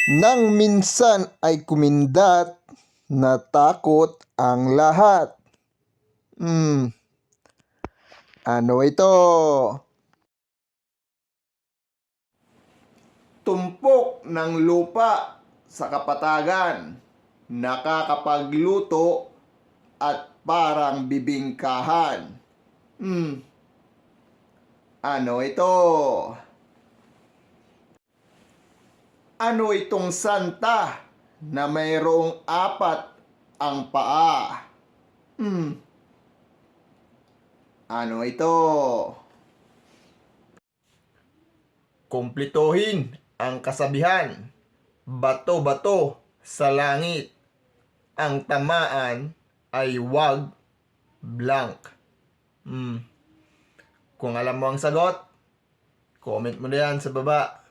Nang minsan ay kumindat, natakot ang lahat. Ano ito? Tumpok ng lupa sa kapatagan, nakakapagluto at parang bibingkahan. Ano ito? Ano itong santa na mayroong apat ang paa? Ano ito? Kumplituhin ang kasabihan. Bato-bato sa langit. Ang tamaan ay wag blank. Kung alam mo ang sagot, comment mo na yan sa baba.